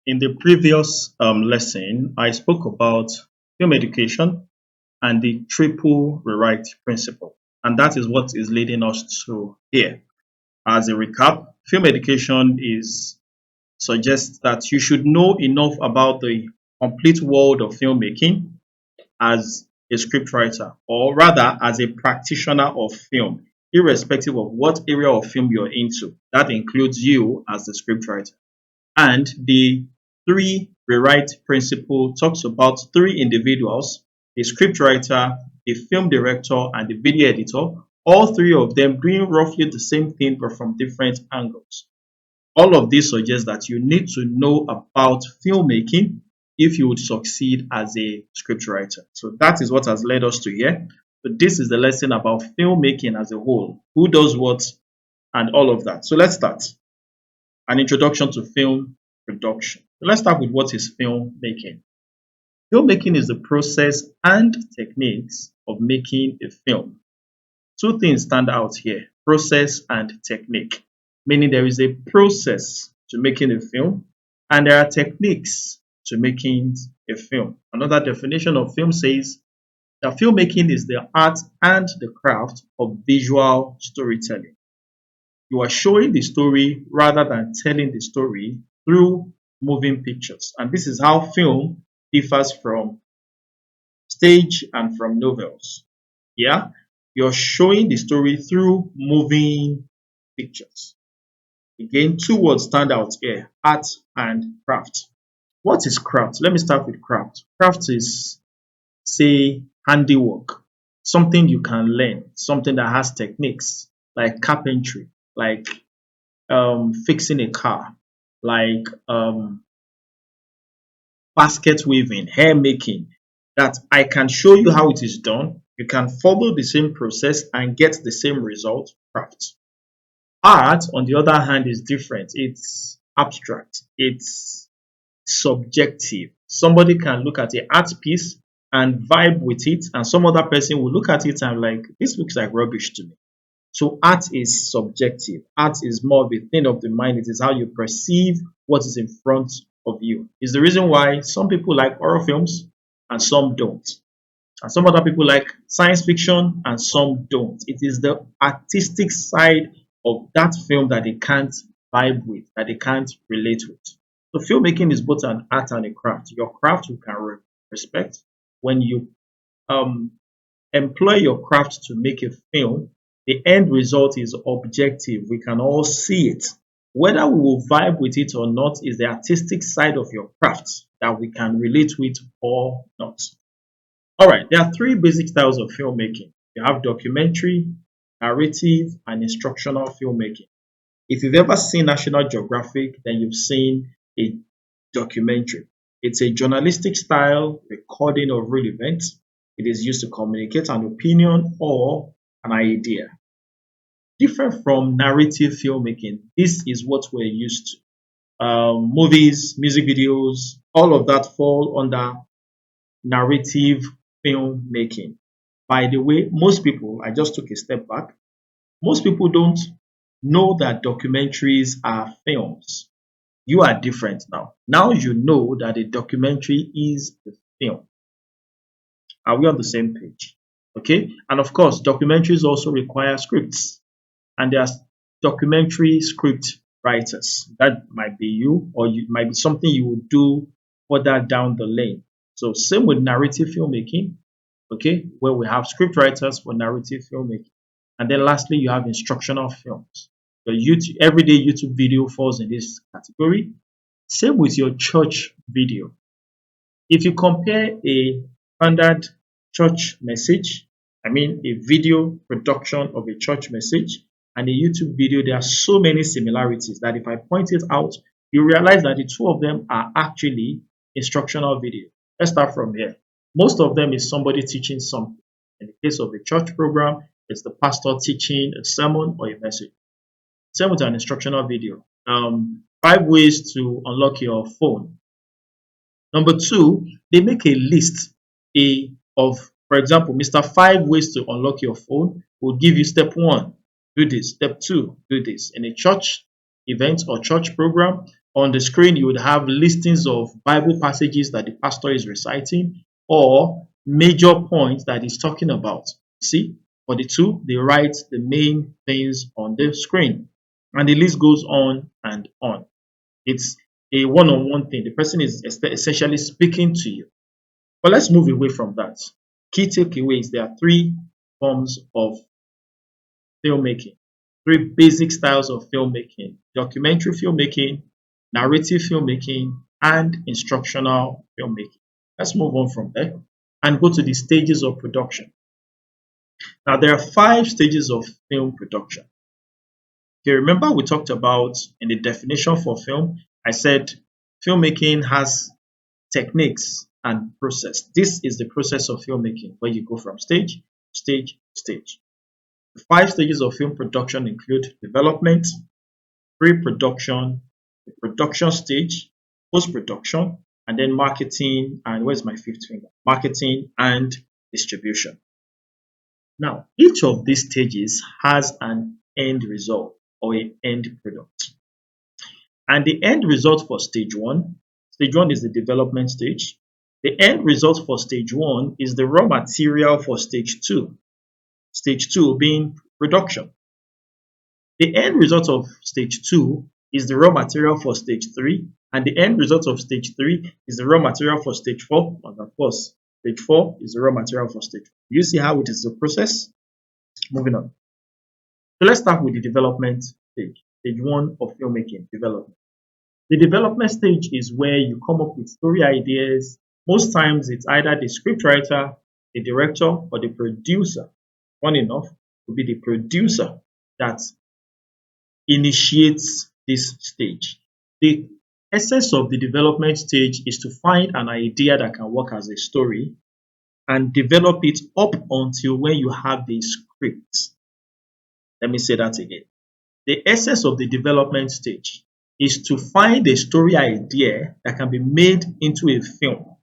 In the previous lesson, I spoke about film education and the triple rewrite principle. And that is what is leading us to here. As a recap, film education is suggests that you should know enough about the complete world of filmmaking as a scriptwriter, or rather as a practitioner of film, irrespective of what area of film you're into. That includes you as the scriptwriter. And the three rewrite principle talks about three individuals: the scriptwriter, the film director, and the video editor, all three of them doing roughly the same thing but from different angles. All of this suggests that you need to know about filmmaking if you would succeed as a scriptwriter. So that is what has led us to here. So this is the lesson about filmmaking as a whole, who does what, and all of that. So let's start. An introduction to film production. So let's start with what is filmmaking. Filmmaking is the process and techniques of making a film. Two things stand out here: process and technique. Meaning there is a process to making a film and there are techniques to making a film. Another definition of film says that filmmaking is the art and the craft of visual storytelling. You are showing the story rather than telling the story through moving pictures. And this is how film differs from stage and from novels. Yeah, you're showing the story through moving pictures. Again, two words stand out here: art and craft. What is craft? Let me start with craft. Craft is, say, handiwork, something you can learn, something that has techniques like carpentry, like fixing a car, like basket weaving, hair making, that I can show you how it is done. You can follow the same process and get the same result. Craft. Art, on the other hand, is different. It's abstract. It's subjective. Somebody can look at an art piece and vibe with it, and some other person will look at it and like, this looks like rubbish to me. So art is subjective. Art is more of a thing of the mind. It is how you perceive what is in front of you. It's the reason why some people like horror films and some don't. And some other people like science fiction and some don't. It is the artistic side of that film that they can't vibe with, that they can't relate with. So filmmaking is both an art and a craft. Your craft you can respect. When you employ your craft to make a film, the end result is objective. We can all see it. Whether we will vibe with it or not is the artistic side of your craft that we can relate with or not. All right, there are three basic styles of filmmaking. You have documentary, narrative, and instructional filmmaking. If you've ever seen National Geographic, then you've seen a documentary. It's a journalistic style recording of real events. It is used to communicate an opinion or an idea. Different from narrative filmmaking, this is what we're used to. Movies, music videos, all of that fall under narrative filmmaking. By the way, most people, I just took a step back, most people don't know that documentaries are films. You are different now. Now you know that a documentary is a film. Are we on the same page? Okay. And of course, documentaries also require scripts. And there are documentary script writers. That might be you, or it might be something you will do further down the lane. So same with narrative filmmaking, okay, where we have script writers for narrative filmmaking. And then lastly, you have instructional films. The YouTube, everyday YouTube video falls in this category. Same with your church video. If you compare a standard church message, I mean a video production of a church message and a YouTube video, there are so many similarities that if I point it out, you realize that the two of them are actually instructional video. Let's start from here. Most of them is somebody teaching something. In the case of a church program, it's the pastor teaching a sermon or a message. Same with an instructional video. 5 ways to unlock your phone. Number 2, they make a list of, for example, Mr. 5 ways to unlock your phone will give you step 1, do this, step 2, do this. In a church event or church program, On the screen, you would have listings of Bible passages that the pastor is reciting or major points that he's talking about. See, for the two, they write the main things on the screen. And the list goes on and on. It's a one-on-one thing. The person is essentially speaking to you. But let's move away from that. Key takeaways, there are three forms of filmmaking, three basic styles of filmmaking: documentary filmmaking, narrative filmmaking, and instructional filmmaking. Let's move on from there and go to the stages of production. Now, there are 5 stages of film production. Okay, remember we talked about in the definition for film, I said filmmaking has techniques and process. This is the process of filmmaking where you go from stage, stage, stage. The 5 stages of film production include development, pre-production, the production stage, post-production, and then marketing, and where's my fifth finger? Marketing and distribution. Now, each of these stages has an end result or an end product. And the end result for stage one is the development stage. The end result for stage one is the raw material for stage two being production. The end result of stage two is the raw material for stage three, and the end result of stage three is the raw material for stage four, and of course, stage four is the raw material for stage four. You see how it is a process? Moving on. So let's start with the development stage one of filmmaking, development. The development stage is where you come up with story ideas. Most times it's either the scriptwriter, the director, or the producer. Funny enough, will be the producer that initiates this stage. The essence of the development stage is to find an idea that can work as a story and develop it up until when you have the script. Let me say that again. The essence of the development stage is to find a story idea that can be made into a film,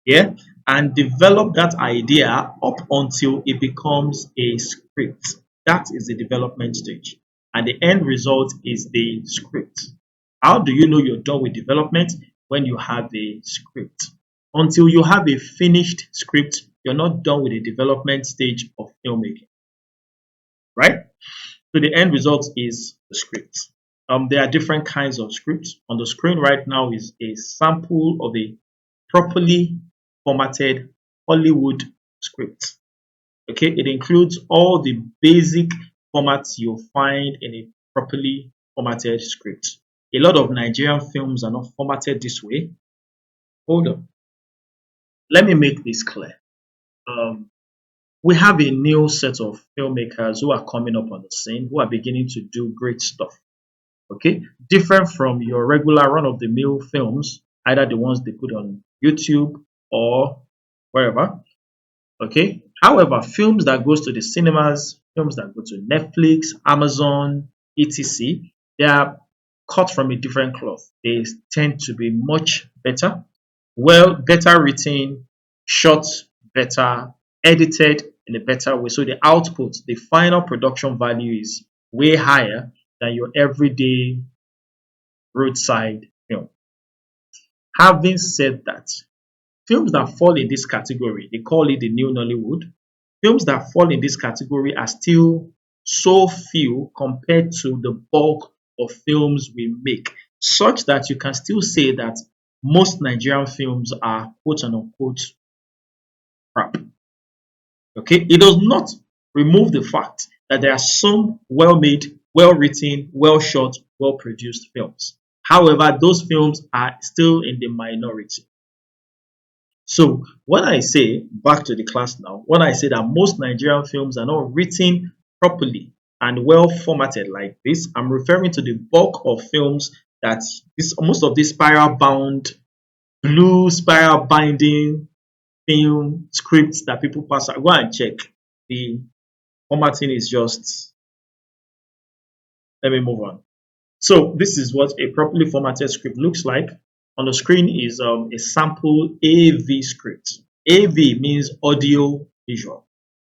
yeah, and develop that idea up until it becomes a script. That is the development stage, and the end result is the script. How do you know you're done with development? When you have a script. Until you have a finished script, you're not done with the development stage of filmmaking, right? So the end result is the script. There are different kinds of scripts. On the screen right now is a sample of a properly formatted Hollywood script. Okay, it includes all the basic formats you'll find in a properly formatted script. A lot of Nigerian films are not formatted this way. Hold on. Let me make this clear. We have a new set of filmmakers who are coming up on the scene, who are beginning to do great stuff. Okay, different from your regular run-of-the-mill films, either the ones they put on YouTube or wherever. Okay, however, films that goes to the cinemas, films that go to Netflix, Amazon, etc., they are cut from a different cloth. They tend to be much better, better written, shot better, edited in a better way. So the output, the final production value is way higher than your everyday roadside film. Having said that, films that fall in this category, they call it the new Nollywood. Films that fall in this category are still so few compared to the bulk of films we make, such that you can still say that most Nigerian films are quote unquote crap. Okay, it does not remove the fact that there are some well made, well written, well shot, well produced films. However, those films are still in the minority. So when I say, back to the class now, when I say that most Nigerian films are not written properly and well formatted like this, I'm referring to the bulk of films that most of these spiral bound, blue spiral binding film scripts that people pass. Go and check. The formatting is just, let me move on. So this is what a properly formatted script looks like. On the screen is a sample AV script. AV means audio visual.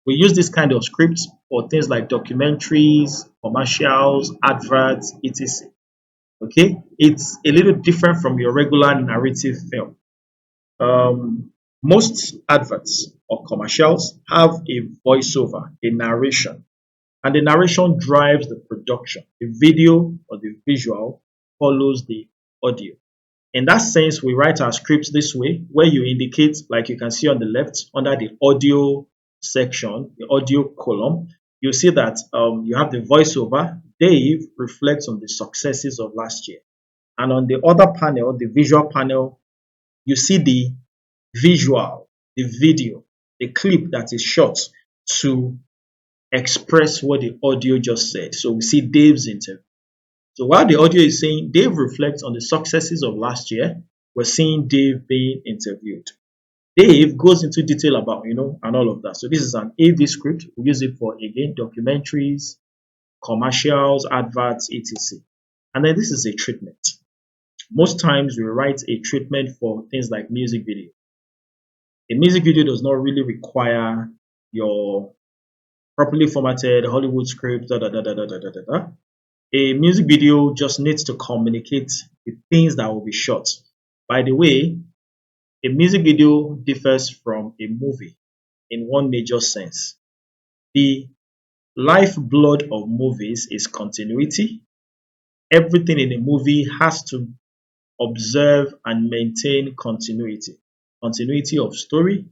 We use this kind of scripts for things like documentaries, commercials, adverts, etc. Okay, it's a little different from your regular narrative film. Most adverts or commercials have a voiceover, a narration, and the narration drives the production. The video or the visual follows the audio. In that sense, we write our scripts this way, where you indicate, like you can see on the left, under the audio section, the audio column, you see that you have the voiceover. Dave reflects on the successes of last year. And on the other panel, the visual panel, you see the visual, the video, the clip that is shot to express what the audio just said. So we see Dave's interview. So while the audio is saying Dave reflects on the successes of last year, we're seeing Dave being interviewed. Dave goes into detail about, and all of that. So this is an AV script. We use it for, again, documentaries, commercials, adverts, etc. And then this is a treatment. Most times we write a treatment for things like music video. A music video does not really require your properly formatted Hollywood script, da da da da da da da da. Da. A music video just needs to communicate the things that will be shot. By the way, a music video differs from a movie in one major sense. The lifeblood of movies is continuity. Everything in a movie has to observe and maintain continuity. Continuity of story,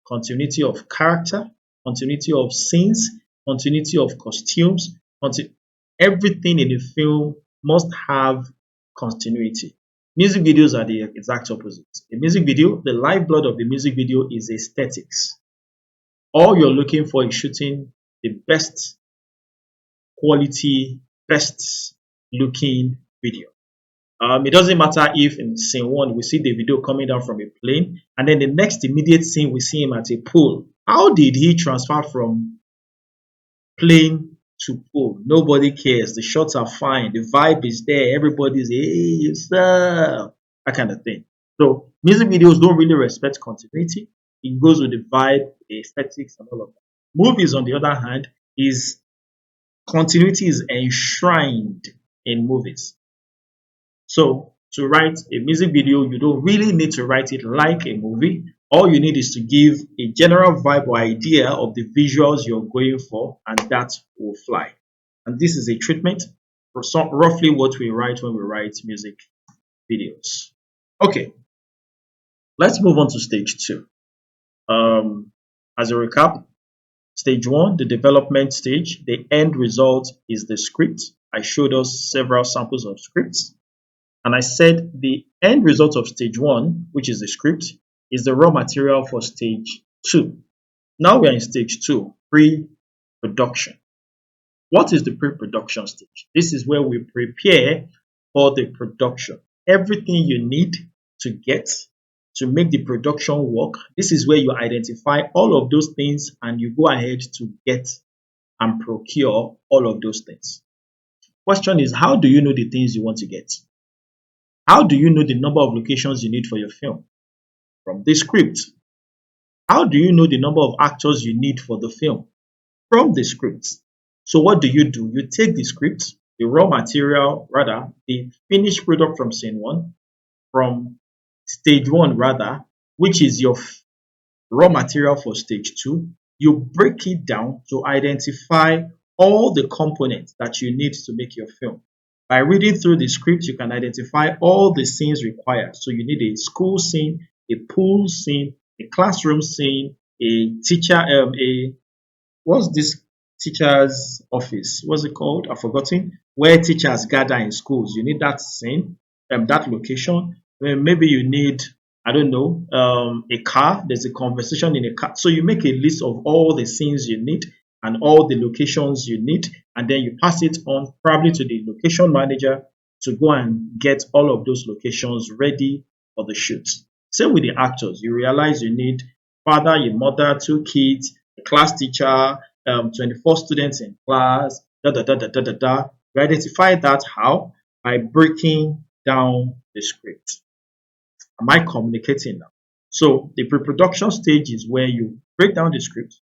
continuity of character, continuity of scenes, continuity of costumes. Everything in a film must have continuity. Music videos are the exact opposite. A music video, the lifeblood of the music video is aesthetics. All you're looking for is shooting the best quality, best looking video. It doesn't matter if in scene one we see the video coming down from a plane, and then the next immediate scene we see him at a pool. How did he transfer from plane to pool? Nobody cares. The shots are fine. The vibe is there. Everybody's, hey, sir, that kind of thing. So music videos don't really respect continuity. It goes with the vibe, the aesthetics, and all of that. Movies, on the other hand, is continuity is enshrined in movies. So to write a music video, you don't really need to write it like a movie. All you need is to give a general vibe or idea of the visuals you're going for, and that will fly. And this is a treatment for roughly what we write when we write music videos. Okay, let's move on to stage two. As a recap, stage one, the development stage, the end result is the script. I showed us several samples of scripts. And I said the end result of stage one, which is the script, is the raw material for stage two. Now we are in stage two, pre-production. What is the pre-production stage? This is where we prepare for the production. Everything you need to get to make the production work. This is where you identify all of those things and you go ahead to get and procure all of those things. Question is, how do you know the things you want to get? How do you know the number of locations you need for your film? From the script. How do you know the number of actors you need for the film? From the script. So what do? You take the script, the raw material, rather, the finished product from scene one, from stage one, rather, which is your raw material for stage two. You break it down to identify all the components that you need to make your film. By reading through the script, you can identify all the scenes required. So you need a school scene, a pool scene, a classroom scene, a teacher, what's this teacher's office? What's it called? I've forgotten. Where teachers gather in schools. You need that scene, that location. Maybe you need, I don't know, a car. There's a conversation in a car. So you make a list of all the scenes you need and all the locations you need, and then you pass it on probably to the location manager to go and get all of those locations ready for the shoot. Same with the actors. You realize you need father, your mother, two kids, a class teacher, 24 students in class, da da da da da da da. You identify that how? By breaking down the script. Am I communicating now? So the pre-production stage is where you break down the script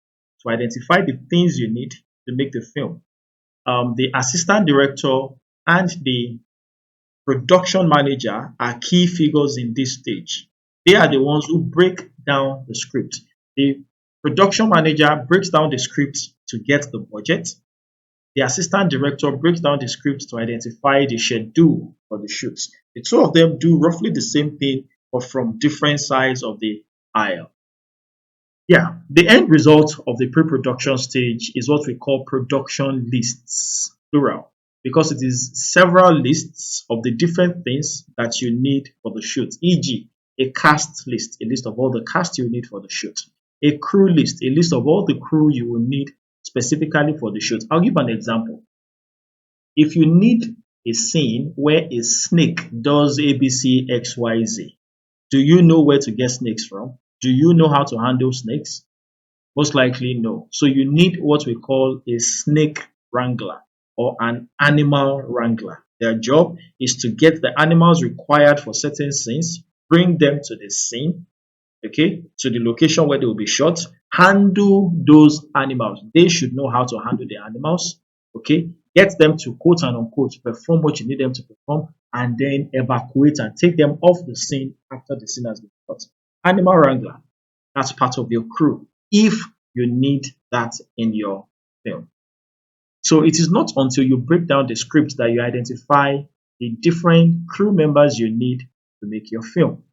to identify the things you need to make the film. The assistant director and the production manager are key figures in this stage. They are the ones who break down the script. The production manager breaks down the script to get the budget. The assistant director breaks down the script to identify the schedule for the shoots. The two of them do roughly the same thing, but from different sides of the aisle. Yeah, the end result of the pre-production stage is what we call production lists, plural, because it is several lists of the different things that you need for the shoot, e.g., a cast list, a list of all the cast you need for the shoot, a crew list, a list of all the crew you will need specifically for the shoot. I'll give an example. If you need a scene where a snake does ABC XYZ, do you know where to get snakes from? Do you know how to handle snakes? Most likely no. So you need what we call a snake wrangler or an animal wrangler. Their job is to get the animals required for certain scenes, bring them to the scene, okay, to the location where they will be shot, handle those animals. They should know how to handle the animals, okay, get them to quote and unquote perform what you need them to perform, and then evacuate and take them off the scene after the scene has been shot. Animal wrangler, that's part of your crew if you need that in your film. So it is not until you break down the script that you identify the different crew members you need to make your film.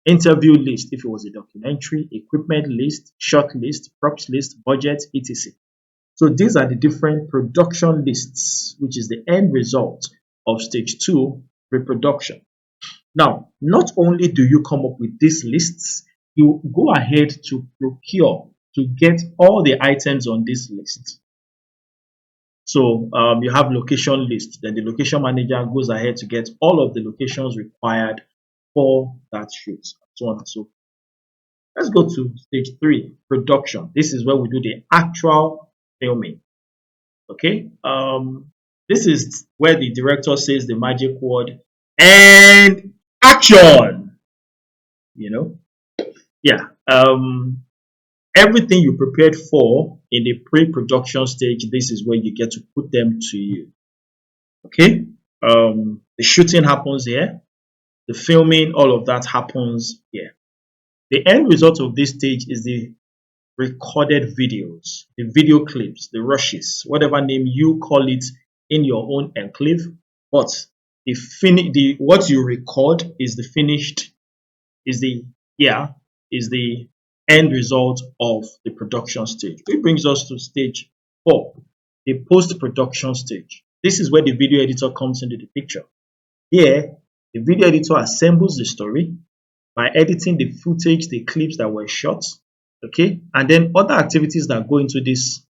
Interview list if it was a documentary, equipment list, shot list, props list, budget, etc. So these are the different production lists, which is the end result of stage 2 pre-production. Now, not only do you come up with these lists, you go ahead to procure, to get all the items on this list. So you have location list, then the location manager goes ahead to get all of the locations required for that shoot, so on and so forth. Let's go to stage 3, production. This is where we do the actual filming. Okay, this is where the director says the magic word and action. You know, yeah. Everything you prepared for in the pre-production stage, this is where you get to put them to you. Okay, the shooting happens here, the filming, all of that happens here. The end result of this stage is the recorded videos, the video clips, the rushes, whatever name you call it in your own enclave. But what you record is the finished, is the end result of the production stage. It brings us to stage 4, the post-production stage. This is where the video editor comes into the picture. Here, the video editor assembles the story by editing the footage, the clips that were shot, okay, and then other activities that go into this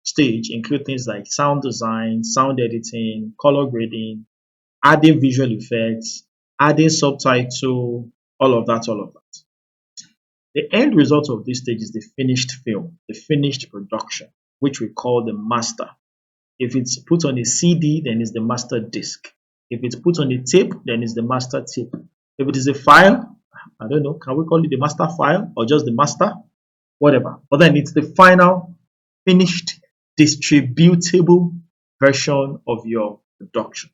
stage include things like sound design, sound editing, color grading, adding visual effects, adding subtitle, all of that. The end result of this stage is the finished film, the finished production, which we call the master. If it's put on a CD, then it's the master disc. If it's put on a tape, then it's the master tape. If it is a file, I don't know, can we call it the master file or just the master? Whatever. But then it's the final, finished, distributable version of your production.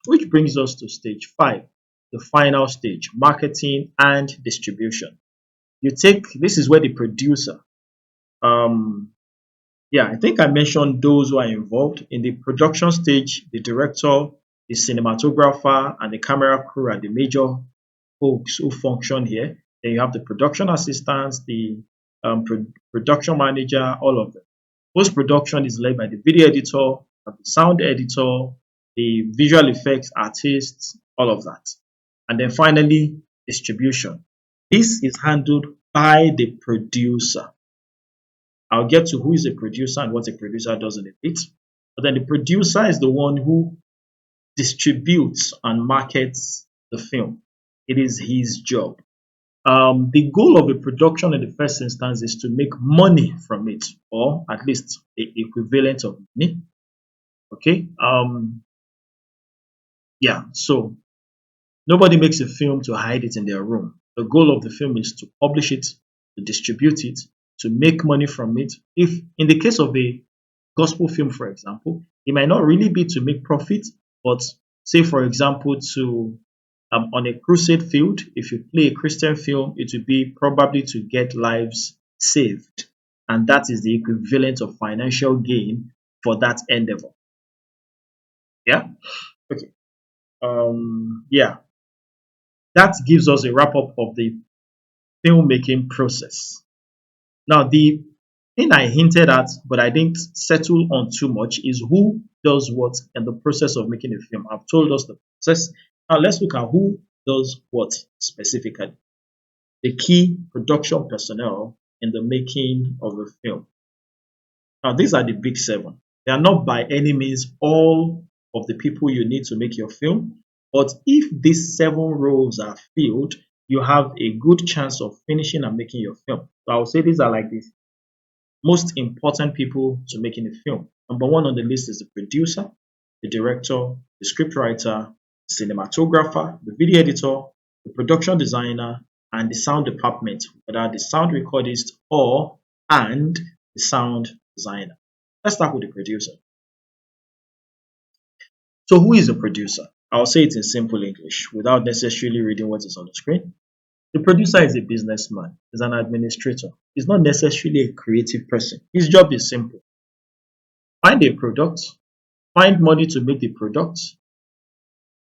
Which brings us to stage 5, the final stage, marketing and distribution. This is where the producer, I think I mentioned those who are involved. In the production stage, the director, the cinematographer, and the camera crew are the major folks who function here. Then you have the production assistants, the production manager, all of them. Post-production is led by the video editor, the sound editor, the visual effects artists, all of that. And then finally, distribution. This is handled by the producer. I'll get to who is a producer and what a producer does in a bit. But then the producer is the one who distributes and markets the film. It is his job. The goal of a production in the first instance is to make money from it, or at least the equivalent of money. Okay. So nobody makes a film to hide it in their room. The goal of the film is to publish it, to distribute it, to make money from it. If in the case of a gospel film, for example, it might not really be to make profit, but Say, for example, to on a crusade field, if you play a Christian film, it would be probably to get lives saved. And that is the equivalent of financial gain for that endeavor. Yeah? Okay. Yeah. That gives us a wrap up of the filmmaking process. Now, the thing I hinted at, but I didn't settle on too much, is who does what in the process of making a film. I've told us the process. Now, let's look at who does what specifically. The key production personnel in the making of a film. Now, these are the big seven. They are not by any means all of the people you need to make your film, but if these seven roles are filled, you have a good chance of finishing and making your film. So I would say these are like the most important people to making a film. Number one on the list is the producer, the director, the scriptwriter, the cinematographer, the video editor, the production designer, and the sound department, whether the sound recordist or and the sound designer. Let's start with the producer. So who is a producer? I'll say it in simple English without necessarily reading what is on the screen. The producer is a businessman, is an administrator. He's not necessarily a creative person. His job is simple. Find a product, find money to make the product,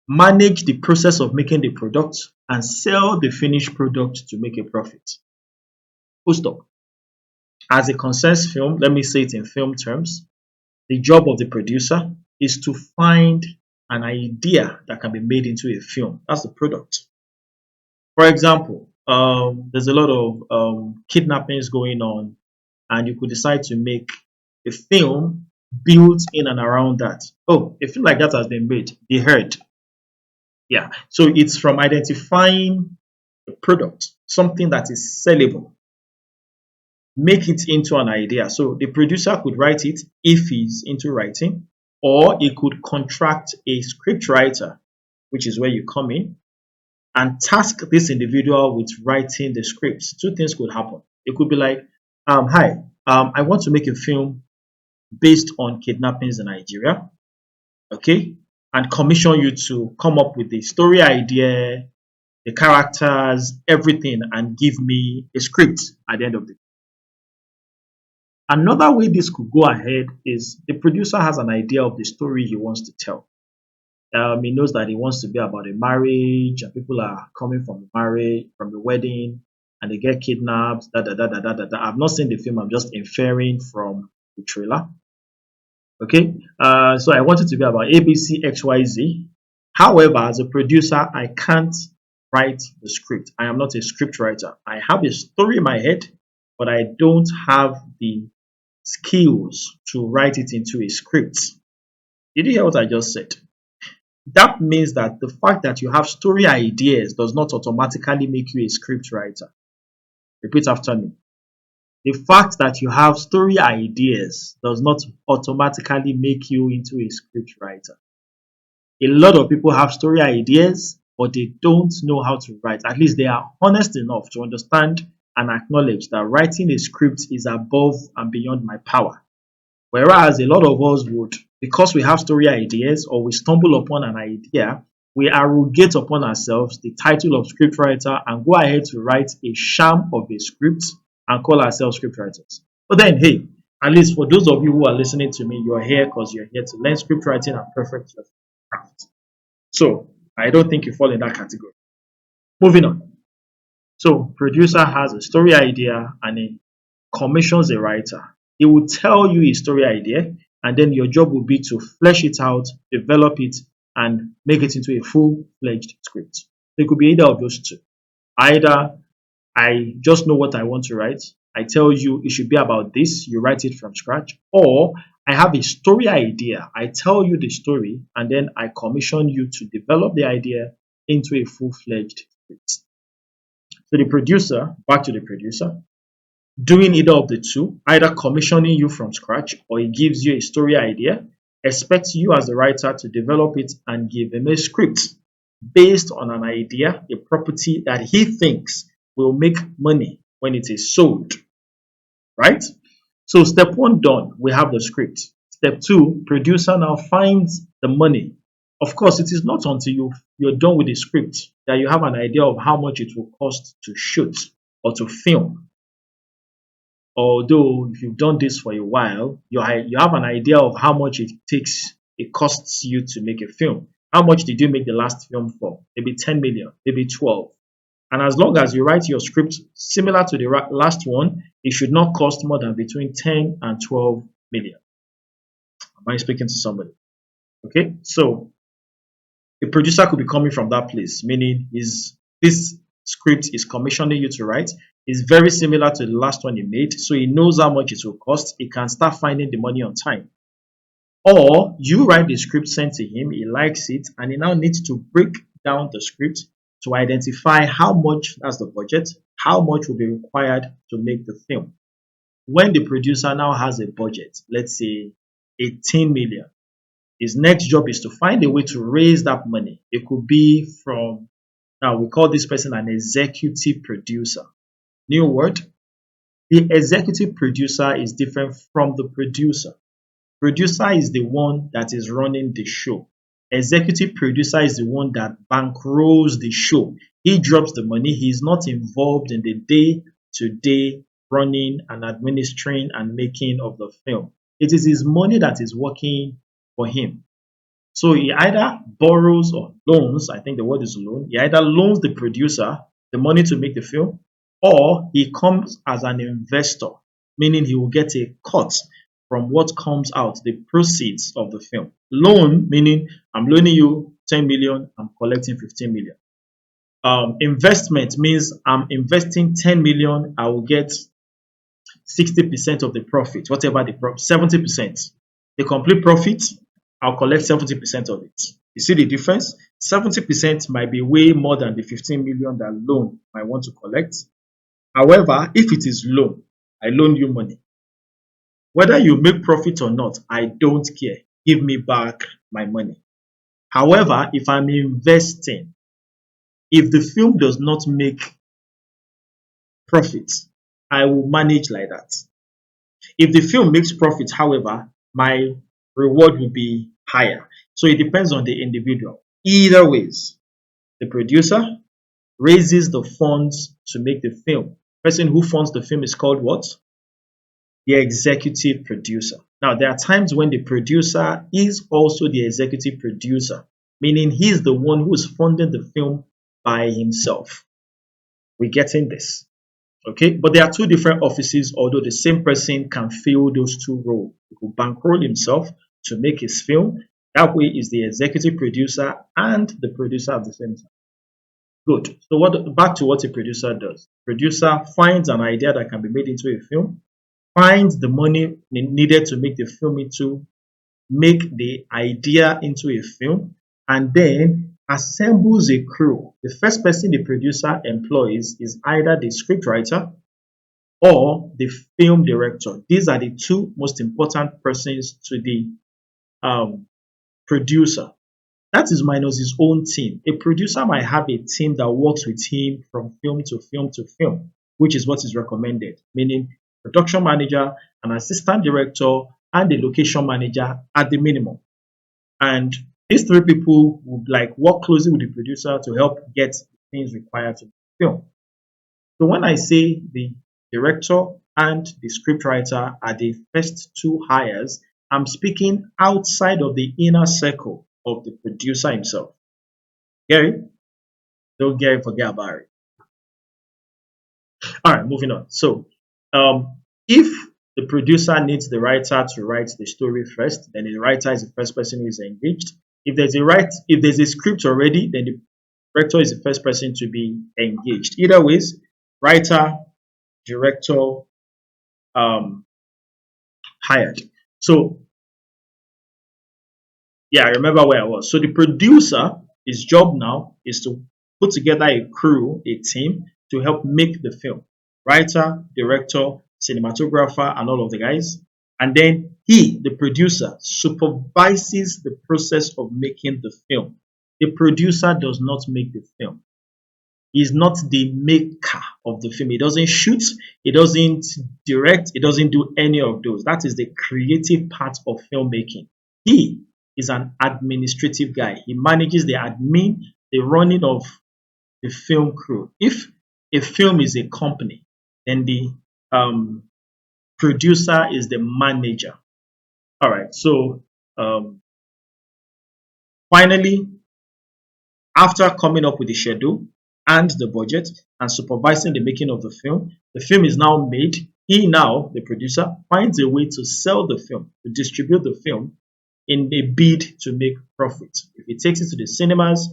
manage the process of making the product, and sell the finished product to make a profit. Full stop. As it concerns film, let me say it in film terms. The job of the producer is to find an idea that can be made into a film. That's the product. For example, there's a lot of kidnappings going on, and you could decide to make a film built in and around that. Oh, a film like that has been made. The Herd. Yeah. So it's from identifying a product, something that is sellable, make it into an idea. So the producer could write it if he's into writing, or he could contract a script writer, which is where you come in, and task this individual with writing the scripts. Two things could happen. It could be like, hi, I want to make a film based on kidnappings in Nigeria, okay, and commission you to come up with the story idea, the characters, everything, and give me a script at the end of it. Another way this could go ahead is the producer has an idea of the story he wants to tell. He knows that he wants to be about a marriage, and people are coming from the marriage, from the wedding, and they get kidnapped. Da, da, da, da, da, da, da. I've not seen the film, I'm just inferring from the trailer. Okay, so I want it to be about ABC XYZ. However, as a producer, I can't write the script. I am not a script writer. I have a story in my head, but I don't have the skills to write it into a script. Did you hear what I just said? That means that the fact that you have story ideas does not automatically make you a script writer. Repeat after me. The fact that you have story ideas does not automatically make you into a script writer. A lot of people have story ideas, but they don't know how to write. At least they are honest enough to understand and acknowledge that writing a script is above and beyond my power. Whereas a lot of us would, because we have story ideas or we stumble upon an idea, we arrogate upon ourselves the title of scriptwriter and go ahead to write a sham of a script and call ourselves scriptwriters. But then, hey, at least for those of you who are listening to me, you're here because you're here to learn scriptwriting and perfect your craft. So I don't think you fall in that category. Moving on. So producer has a story idea and he commissions a writer. He will tell you his story idea, and then your job will be to flesh it out, develop it, and make it into a full-fledged script. It could be either of those two. Either I just know what I want to write, I tell you it should be about this, you write it from scratch, or I have a story idea, I tell you the story, and then I commission you to develop the idea into a full-fledged script. So the producer, back to the producer, doing either of the two, either commissioning you from scratch or he gives you a story idea, expects you as the writer to develop it and give him a script based on an idea, a property that he thinks will make money when it is sold. Right? So step one done, we have the script. Step two, producer now finds the money Of course, it is not until you're done with the script that you have an idea of how much it will cost to shoot or to film. Although if you've done this for a while, you have an idea of how much it costs you to make a film. How much did you make the last film for? Maybe 10 million, maybe 12. And as long as you write your script similar to the last one, it should not cost more than between 10 and 12 million. Am I speaking to somebody? Okay, so a producer could be coming from that place, meaning is this script is commissioning you to write is very similar to the last one he made, so he knows how much it will cost. He can start finding the money on time. Or you write the script, sent to him, he likes it, and he now needs to break down the script to identify how much, that's the budget, how much will be required to make the film. When the producer now has a budget, let's say 18 million, his next job is to find a way to raise that money. It could be from, now we call this person an executive producer. New word. The executive producer is different from the producer. Producer is the one that is running the show. Executive producer is the one that bankrolls the show. He drops the money. He is not involved in the day-to-day running and administering and making of the film. It is his money that is working for him. So he either borrows or loans, I think the word is loan, he either loans the producer the money to make the film, or he comes as an investor, meaning he will get a cut from what comes out, the proceeds of the film. Loan, meaning I'm loaning you 10 million, I'm collecting 15 million. Investment means I'm investing 10 million, I will get 60% of the profit, whatever the profit, 70%. The complete profit, I'll collect 70% of it. You see the difference? 70% might be way more than the 15 million that loan I want to collect. However, if it is loan, I loan you money. Whether you make profit or not, I don't care. Give me back my money. However, if I'm investing, if the film does not make profit, I will manage like that. If the film makes profit, however, my reward will be higher. So it depends on the individual. Either ways, the producer raises the funds to make the film. Person who funds the film is called what? The executive producer. Now, there are times when the producer is also the executive producer, meaning he's the one who is funding the film by himself. We're getting this. Okay, but there are two different offices, although the same person can fill those two roles. He could bankroll himself to make his film. That way is the executive producer and the producer at the same time. Good. So back to what a producer does. Producer finds an idea that can be made into a film, finds the money needed to make the film into, make the idea into a film, and then assembles a crew. The first person the producer employs is either the scriptwriter or the film director. These are the two most important persons to the producer. That is minus his own team. A producer might have a team that works with him from film to film to film, which is what is recommended, meaning production manager, an assistant director, and the location manager at the minimum. And these three people would work closely with the producer to help get things required to film. So when I say the director and the scriptwriter are the first two hires, I'm speaking outside of the inner circle of the producer himself. Gary, don't Gary forget about it. All right, moving on. So, if the producer needs the writer to write the story first, then the writer is the first person who is engaged. If there's a script already, then the director is the first person to be engaged. Either ways, writer, director, hired. So, yeah, I remember where I was. So the producer, his job now is to put together a crew, a team to help make the film. Writer, director, cinematographer, and all of the guys. And then he, the producer, supervises the process of making the film. The producer does not make the film. He's not the maker of the film. He doesn't shoot, he doesn't direct, he doesn't do any of those. That is the creative part of filmmaking. He is an administrative guy. He manages the admin, the running of the film crew. If a film is a company, then the um, producer is the manager. All right. So finally, after coming up with the schedule and the budget and supervising the making of the film is now made. He now, the producer, finds a way to sell the film, to distribute the film in a bid to make profit. If he takes it to the cinemas,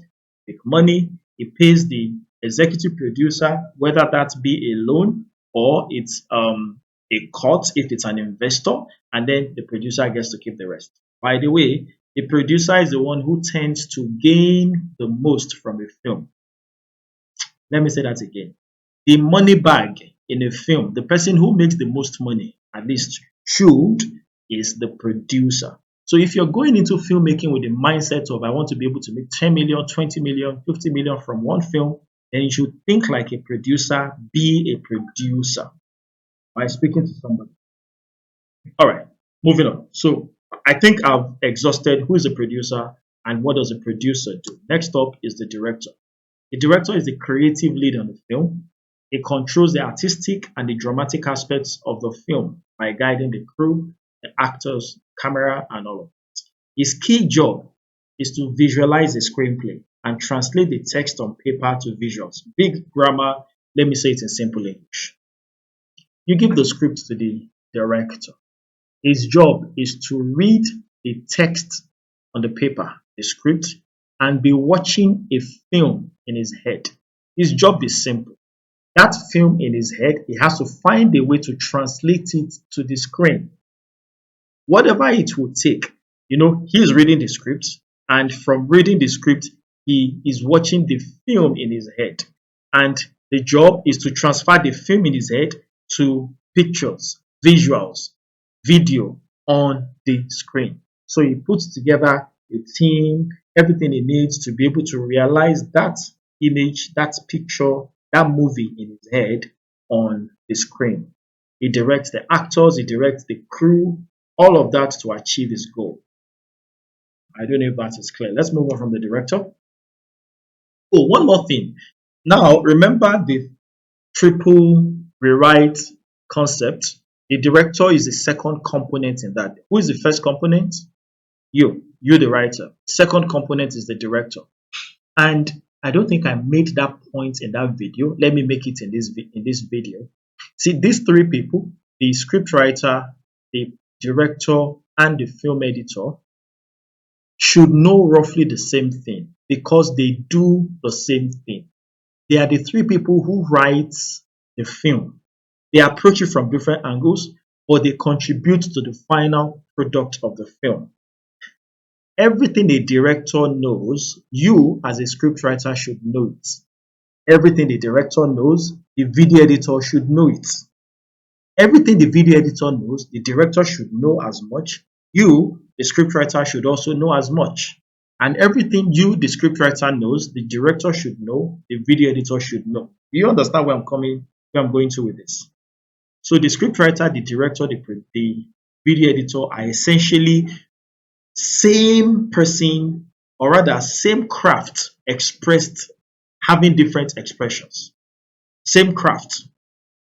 make money, he pays the executive producer, whether that be a loan or it's a cut if it's an investor, and then the producer gets to keep the rest. By the way, the producer is the one who tends to gain the most from a film. Let me say that again. The money bag in a film, the person who makes the most money, at least should, is the producer. So if you're going into filmmaking with the mindset of I want to be able to make 10 million, 20 million, 50 million from one film, then you should think like a producer, be a producer by speaking to somebody. All right, moving on. So I think I've exhausted who is a producer and what does a producer do. Next up is the director. The director is the creative lead on the film. He controls the artistic and the dramatic aspects of the film by guiding the crew, the actors, camera, and all of that. His key job is to visualize the screenplay and translate the text on paper to visuals. Big grammar, let me say it in simple English. You give the script to the director. His job is to read the text on the paper, the script, and be watching a film in his head. His job is simple. That film in his head, he has to find a way to translate it to the screen. Whatever it will take, he's reading the script, and from reading the script, he is watching the film in his head. And the job is to transfer the film in his head to pictures, visuals, video on the screen. So he puts together a team, everything he needs to be able to realize that image, that picture, that movie in his head on the screen. He directs the actors, he directs the crew, all of that to achieve his goal. I don't know if that is clear. Let's move on from the director. Oh, one more thing. Now, remember the triple rewrite concept. The director is the second component in that. Who is the first component? You, the writer. Second component is the director. And I don't think I made that point in that video. Let me make it in this video. See, these three people, the scriptwriter, the director, and the film editor, should know roughly the same thing because they do the same thing. They are the three people who write the film. They approach it from different angles, but they contribute to the final product of the film. Everything a director knows, you as a scriptwriter should know it. Everything the director knows, the video editor should know it. Everything the video editor knows, the director should know as much. You, the scriptwriter, should also know as much. And everything you, the scriptwriter, knows, the director should know, the video editor should know. Do you understand where I'm going to with this? So the scriptwriter, the director, the video editor are essentially same person, or rather same craft expressed, having different expressions. Same craft,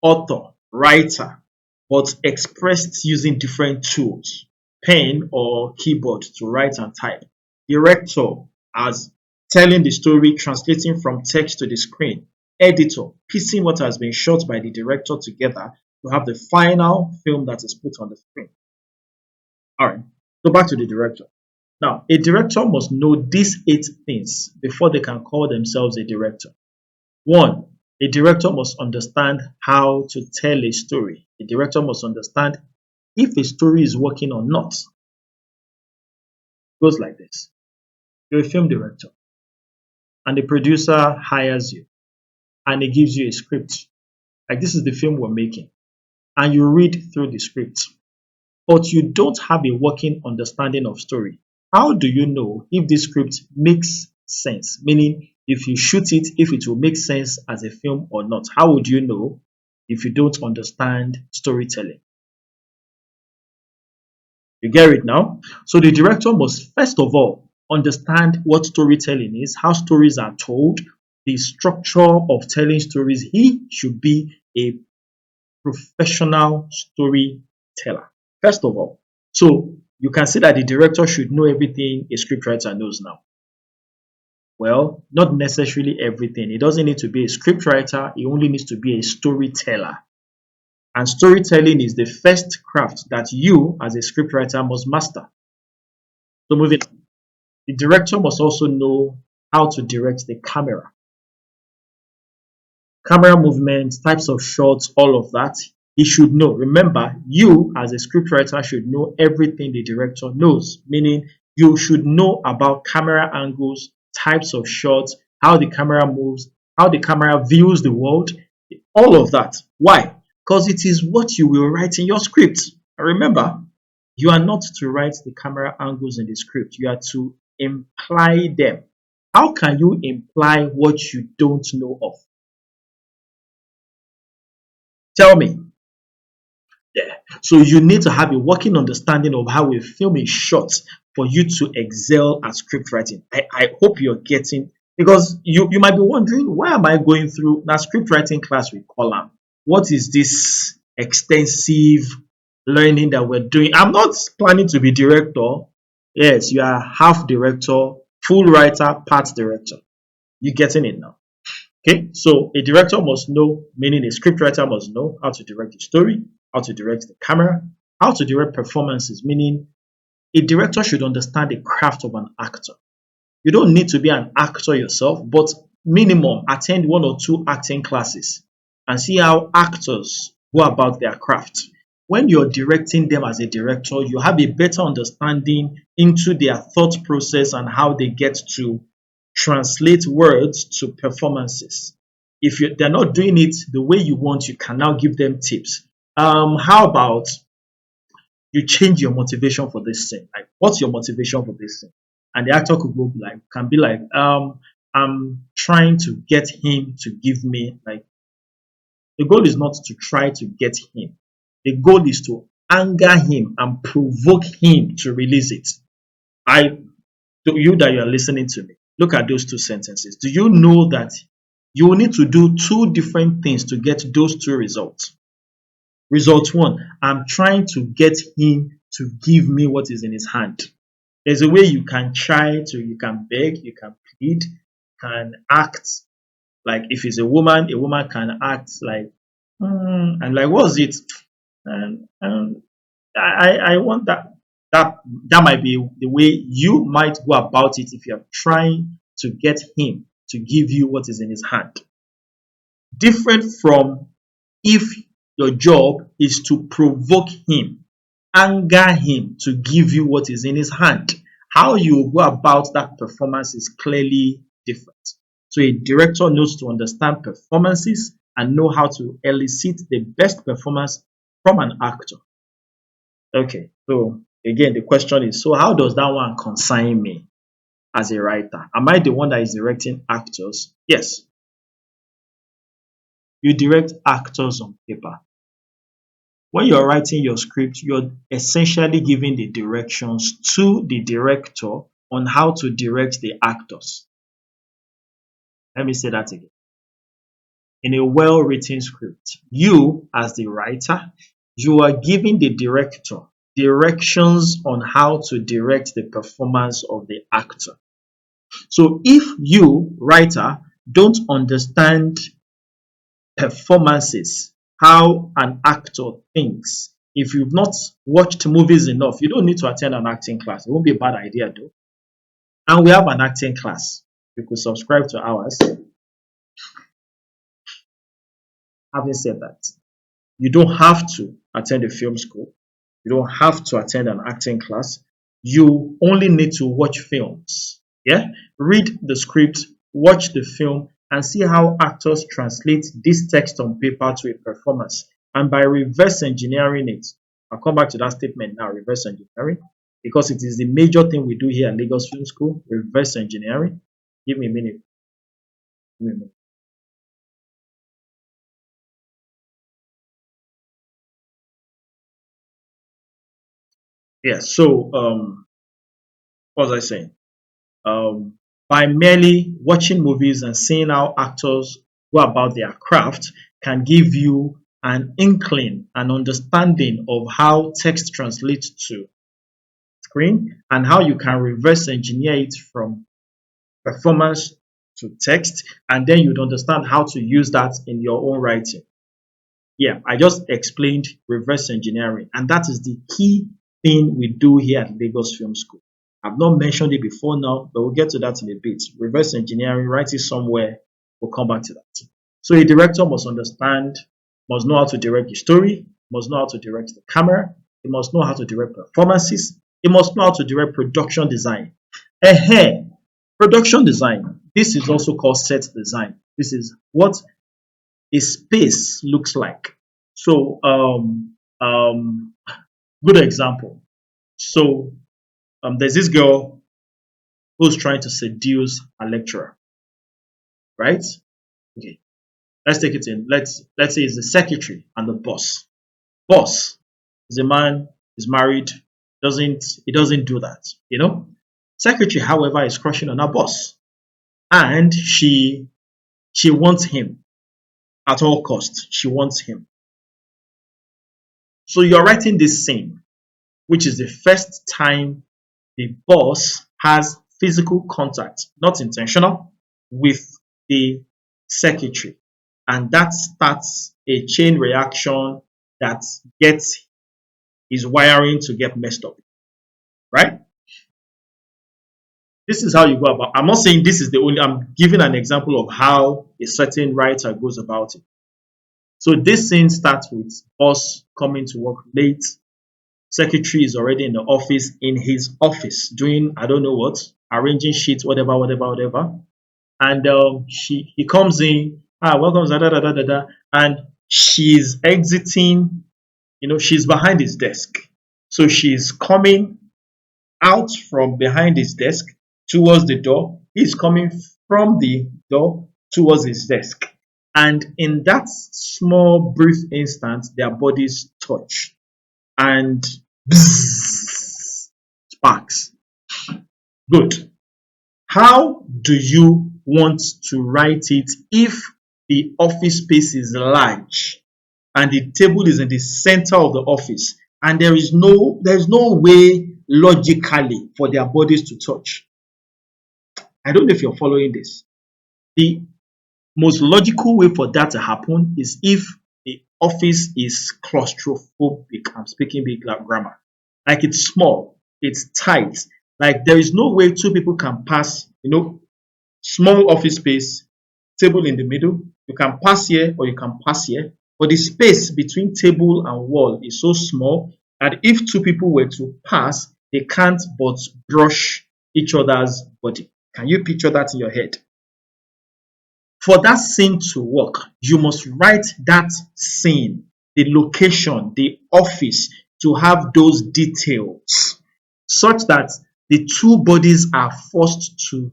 author, writer, but expressed using different tools, pen or keyboard to write and type. Director as telling the story, translating from text to the screen. Editor, piecing what has been shot by the director together to have the final film that is put on the screen. All right, go back to the director. Now, a director must know these 8 things before they can call themselves a director. 1, a director must understand how to tell a story. A director must understand if a story is working or not. It goes like this. You're a film director, and the producer hires you, and he gives you a script. Like, this is the film we're making, and you read through the script, but you don't have a working understanding of story. How do you know if this script makes sense? Meaning, if you shoot it, if it will make sense as a film or not. How would you know if you don't understand storytelling? You get it now? So the director must first of all understand what storytelling is, how stories are told, the structure of telling stories. He should be a professional storyteller, first of all. So you can see that the director should know everything a scriptwriter knows now. Well, not necessarily everything. He doesn't need to be a scriptwriter, he only needs to be a storyteller. And storytelling is the first craft that you, as a scriptwriter, must master. So, moving on. The director must also know how to direct the camera movements, types of shots, all of that. He should know. Remember, you as a scriptwriter should know everything the director knows, meaning you should know about camera angles, types of shots, how the camera moves, how the camera views the world, all of that. Why? Because it is what you will write in your script. And remember, you are not to write the camera angles in the script, you are to imply them. How can you imply what you don't know of? Tell me. Yeah. So you need to have a working understanding of how a film is shot for you to excel at script writing. I hope you're getting, because you might be wondering, why am I going through that script writing class with Column? What is this extensive learning that we're doing? I'm not planning to be director. Yes, you are half director, full writer, part director. You getting it now? Okay, so a director must know, meaning a scriptwriter must know how to direct the story, how to direct the camera, how to direct performances, meaning a director should understand the craft of an actor. You don't need to be an actor yourself, but minimum attend one or two acting classes and see how actors go about their craft. When you're directing them as a director, you have a better understanding into their thought process and how they get to translate words to performances. If they're not doing it the way you want, you can now give them tips. How about you change your motivation for this scene? Like, what's your motivation for this scene? And the actor could go like, can be like, I'm trying to get him to give me like. The goal is not to try to get him. The goal is to anger him and provoke him to release it. I, to you that you are listening to me, look at those two sentences. Do you know that you will need to do two different things to get those two results? Result one, I'm trying to get him to give me what is in his hand. There's a way you can try to, you can beg, you can plead, can act like, if it's a woman can act like, and like, what's it? And I want that. That might be the way you might go about it if you're trying to get him to give you what is in his hand. Different from if your job is to provoke him, anger him to give you what is in his hand. How you go about that performance is clearly different. So a director knows to understand performances and know how to elicit the best performance from an actor. Okay, so again, the question is, so how does that one concern me as a writer? Am I the one that is directing actors? Yes, you direct actors on paper. When you're writing your script, you're essentially giving the directions to the director on how to direct the actors. Let me say that again. In a well-written script, you as the writer, you are giving the director directions on how to direct the performance of the actor. So if you, writer, don't understand performances, how an actor thinks, if you've not watched movies enough, you don't need to attend an acting class. It won't be a bad idea though. And we have an acting class. You could subscribe to ours. Having said that, you don't have to attend a film school. You don't have to attend an acting class. You only need to watch films. Yeah? Read the script, watch the film, and see how actors translate this text on paper to a performance. And by reverse engineering it, I'll come back to that statement now, reverse engineering, because it is the major thing we do here at Lagos Film School, reverse engineering. Give me a minute. Give me a minute. Yeah. So what was I saying? By merely watching movies and seeing how actors go about their craft can give you an inkling, an understanding of how text translates to screen and how you can reverse engineer it from performance to text, and then you'd understand how to use that in your own writing. Yeah, I just explained reverse engineering, and that is the key thing we do here at Lagos Film School. I've not mentioned it before now, but we'll get to that in a bit. Reverse engineering, write it somewhere, we'll come back to that. So a director must understand, must know how to direct the story, must know how to direct the camera, he must know how to direct performances, he must know how to direct production design. Ehen, production design. This is also called set design. This is what a space looks like. So, good example. So, there's this girl who's trying to seduce a lecturer, right? Okay, let's take it in. Let's say it's the secretary and the boss. Boss is a man, is married, doesn't do that, you know. Secretary, however, is crushing on her boss, and she wants him at all costs. She wants him. So you're writing this scene, which is the first time the boss has physical contact, not intentional, with the secretary. And that starts a chain reaction that gets his wiring to get messed up, right? This is how you go about. I'm not saying this is the only, I'm giving an example of how a certain writer goes about it. So this scene starts with boss coming to work late. Secretary is already in the office, in his office, doing I don't know what, arranging sheets, whatever, whatever, whatever. And he comes in, welcome, da, da, da, da, da, da, and she's exiting. You know, she's behind his desk, so she's coming out from behind his desk towards the door. He's coming from the door towards his desk, and in that small brief instant, their bodies touch and bzzz, sparks. Good. How do you want to write it if the office space is large and the table is in the center of the office and there's no way logically for their bodies to touch? I don't know if you're following this. The most logical way for that to happen is if the office is claustrophobic. I'm speaking big grammar. Like it's small, it's tight. Like there is no way two people can pass, small office space, table in the middle. You can pass here or you can pass here. But the space between table and wall is so small that if two people were to pass, they can't but brush each other's body. Can you picture that in your head? For that scene to work, you must write that scene, the location, the office, to have those details such that the two bodies are forced to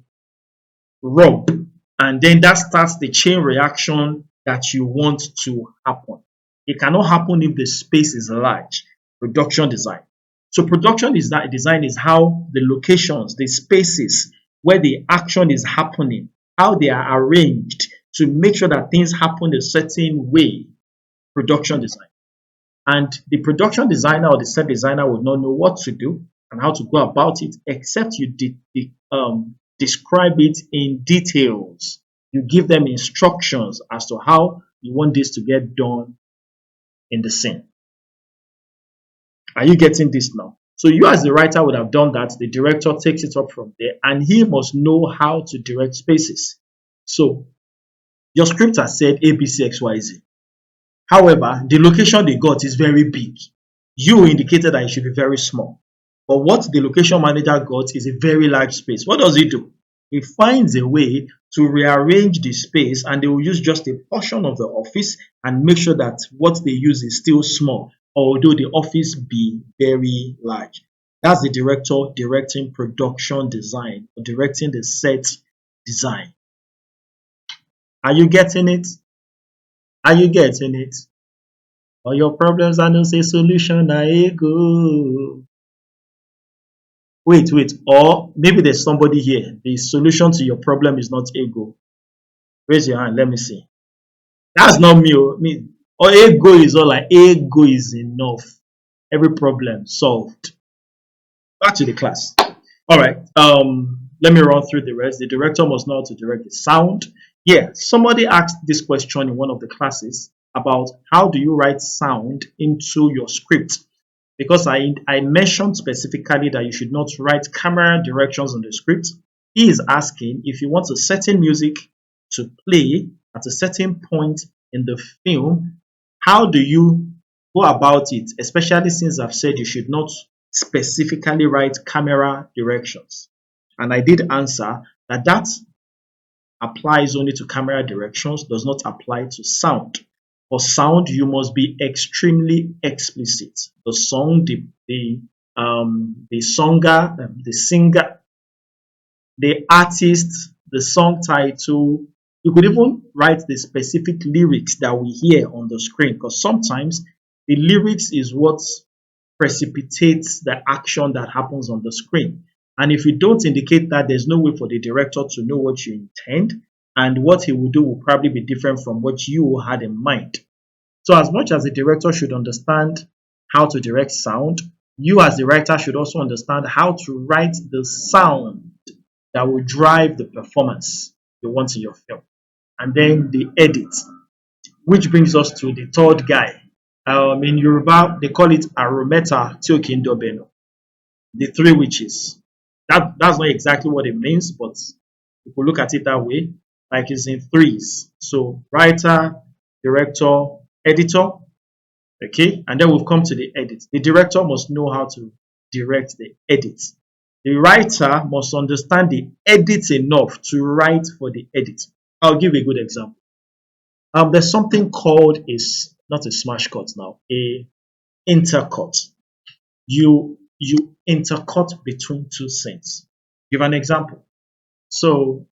rub, and then that starts the chain reaction that you want to happen. It cannot happen if the space is large. Production design. So design is how the locations, the spaces where the action is happening, how they are arranged to make sure that things happen a certain way. Production design. And the production designer or the set designer would not know what to do and how to go about it except you describe it in details. You give them instructions as to how you want this to get done in the scene. Are you getting this now? So you as the writer would have done that. The director takes it up from there and he must know how to direct spaces. So your script has said A, B, C, X, Y, Z. However, the location they got is very big. You indicated that it should be very small. But what the location manager got is a very large space. What does he do? He finds a way to rearrange the space and they will use just a portion of the office and make sure that what they use is still small, although the office be very large. That's the director directing production design or directing the set design. Are you getting it? Are you getting it? All your problems are no say solution, I go. Wait. Or maybe there's somebody here. The solution to your problem is not ego. Raise your hand. Let me see. That's not me. Oh. Me. Or ego is all like ego is enough. Every problem solved. Back to the class. All right. Let me run through the rest. The director must know how to direct the sound. Yeah, somebody asked this question in one of the classes about how do you write sound into your script? Because I mentioned specifically that you should not write camera directions on the script. He is asking if you want a certain music to play at a certain point in the film, how do you go about it? Especially since I've said you should not specifically write camera directions. And I did answer that that applies only to camera directions, does not apply to sound. For sound, you must be extremely explicit. The song, the songer, the singer, the artist, the song title. You could even write the specific lyrics that we hear on the screen, because sometimes the lyrics is what precipitates the action that happens on the screen. And if you don't indicate that, there's no way for the director to know what you intend, and what he will do will probably be different from what you had in mind. So, as much as the director should understand how to direct sound, you as the writer should also understand how to write the sound that will drive the performance you want in your film. And then the edit, which brings us to the third guy. In Yoruba, they call it Arometa Tiokindobeno, the three witches. That's not exactly what it means, but if we look at it that way, like it's in threes. So writer, director, editor, okay, and then we've come to the edit. The director must know how to direct the edit. The writer must understand the edit enough to write for the edit. I'll give a good example. There's something called not a smash cut now, a intercut. You intercut between two scenes. Give an example. So,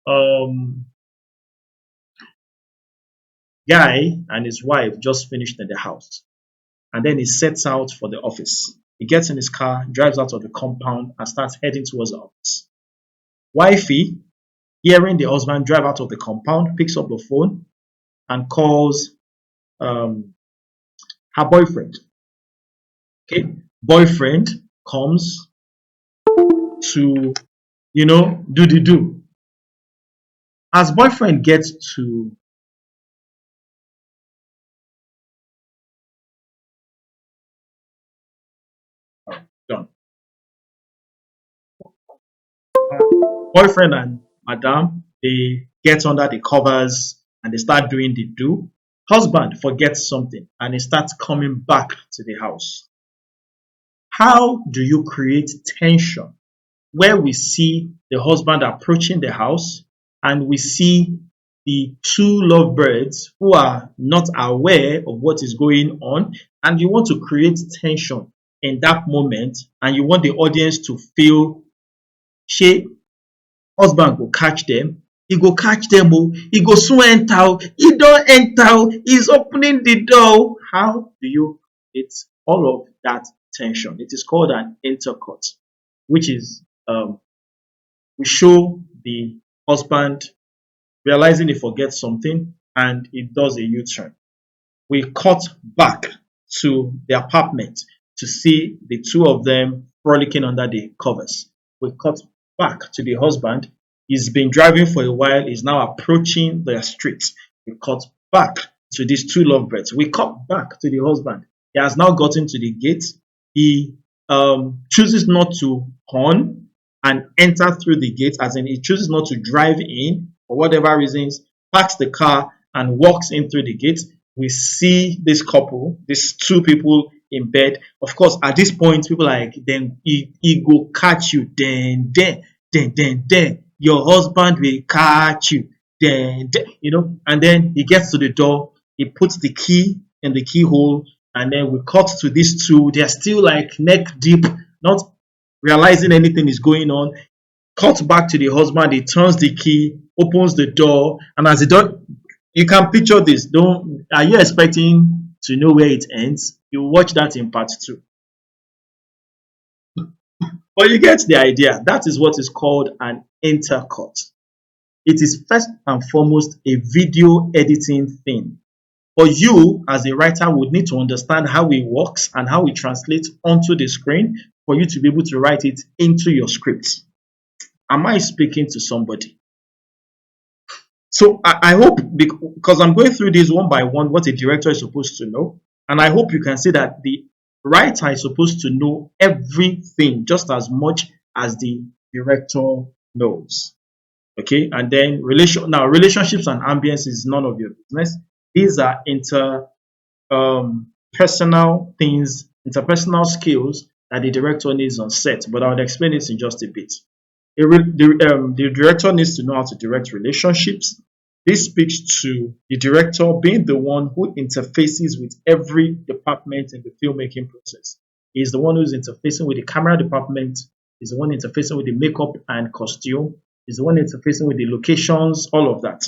guy and his wife just finished in the house, and then he sets out for the office. He gets in his car, drives out of the compound, and starts heading towards the office. Wifey, hearing the husband drive out of the compound, picks up the phone and calls her boyfriend. Okay, boyfriend comes to, do the do. As boyfriend gets to done. Boyfriend and madam, they get under the covers and they start doing the do. Husband forgets something and he starts coming back to the house. How do you create tension where we see the husband approaching the house and we see the two lovebirds who are not aware of what is going on, and you want to create tension in that moment, and you want the audience to feel shey husband go catch them, he go catch them oh, he go soon enter oh, he don enter oh, he's opening the door. How do you create all of that tension? It is called an intercut, which is we show the husband realizing he forgets something and he does a U-turn. We cut back to the apartment to see the two of them frolicking under the covers. We cut back to the husband. He's been driving for a while, he's now approaching the street. We cut back to these two lovebirds. We cut back to the husband. He has now gotten to the gate. He chooses not to horn and enter through the gate, as in he chooses not to drive in for whatever reasons, parks the car and walks in through the gate. We see this couple, these two people in bed. Of course, at this point, people are like, then he go catch you, then, your husband will catch you, then, and then he gets to the door, he puts the key in the keyhole, and then we cut to these two. They're still like neck deep, not realizing anything is going on. Cut back to the husband, he turns the key, opens the door, and as the door, you can picture this. Are you expecting to know where it ends? You watch that in part 2. But you get the idea. That is what is called an intercut. It is first and foremost a video editing thing. But you, as a writer, would need to understand how it works and how it translates onto the screen for you to be able to write it into your script. Am I speaking to somebody? So I hope, because I'm going through this one by one, what a director is supposed to know. And I hope you can see that the writer is supposed to know everything just as much as the director knows. Okay, and then relationships and ambience is none of your business. These are personal things, interpersonal skills that the director needs on set. But I will explain this in just a bit. The director needs to know how to direct relationships. This speaks to the director being the one who interfaces with every department in the filmmaking process. He's the one who's interfacing with the camera department. He's the one interfacing with the makeup and costume. He's the one interfacing with the locations, all of that.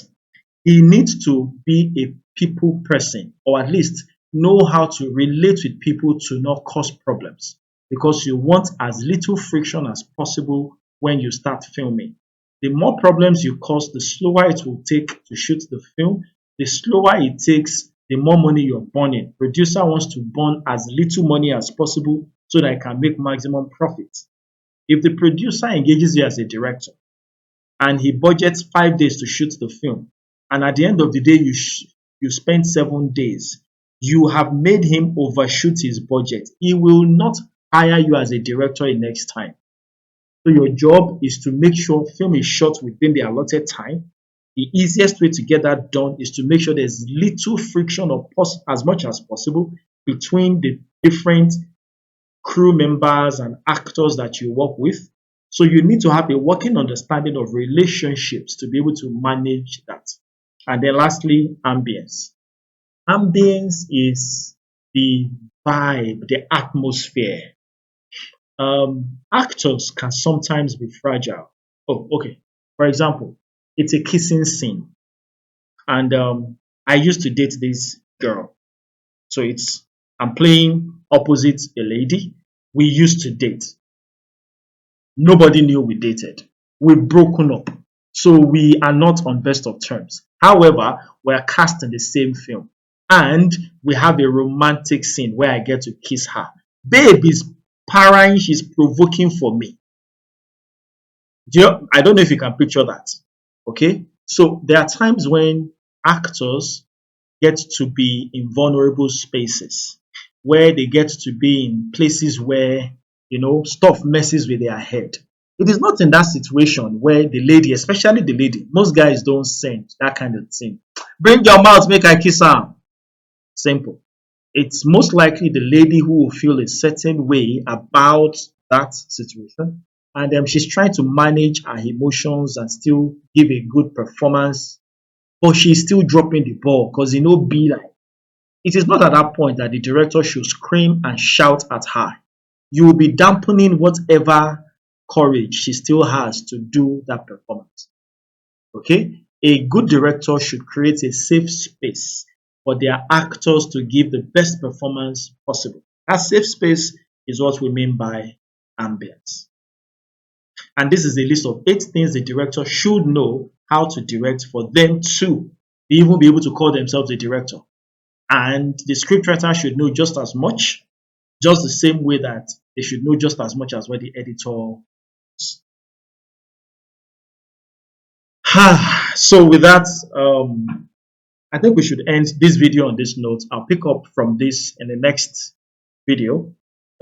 He needs to be a people person, or at least know how to relate with people to not cause problems, because you want as little friction as possible when you start filming. The more problems you cause, the slower it will take to shoot the film. The slower it takes, the more money you're burning. Producer wants to burn as little money as possible so that it can make maximum profit. If the producer engages you as a director and he budgets 5 days to shoot the film, and at the end of the day you spend 7 days, you have made him overshoot his budget. He will not hire you as a director the next time. So your job is to make sure film is shot within the allotted time. The easiest way to get that done is to make sure there's little friction or as much as possible between the different crew members and actors that you work with. So you need to have a working understanding of relationships to be able to manage that. And then lastly, ambience. Ambience is the vibe, the atmosphere. Actors can sometimes be fragile. Oh, okay. For example, it's a kissing scene, and I used to date this girl. So I'm playing opposite a lady. We used to date. Nobody knew we dated. We've broken up. So we are not on best of terms. However, we're cast in the same film. And we have a romantic scene where I get to kiss her. Babe is parrying, she's provoking for me. I don't know if you can picture that. Okay? So there are times when actors get to be in vulnerable spaces, where they get to be in places where, stuff messes with their head. It is not in that situation where the lady, especially the lady, most guys don't send that kind of thing. Bring your mouth, make I kiss her. Simple. It's most likely the lady who will feel a certain way about that situation, and she's trying to manage her emotions and still give a good performance, but she's still dropping the ball because be like, it is not at that point that the director should scream and shout at her. You will be dampening whatever courage she still has to do that performance. Okay? A good director should create a safe space for their actors to give the best performance possible. That safe space is what we mean by ambience. And this is a list of 8 things the director should know how to direct for them to even be able to call themselves a director. And the scriptwriter should know just as much, just the same way that they should know just as much as what the editor is. So with that, I think we should end this video on this note. I'll pick up from this in the next video.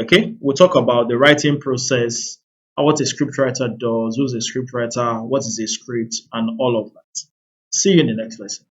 Okay, we'll talk about the writing process, what a scriptwriter does, who's a scriptwriter, what is a script, and all of that. See you in the next lesson.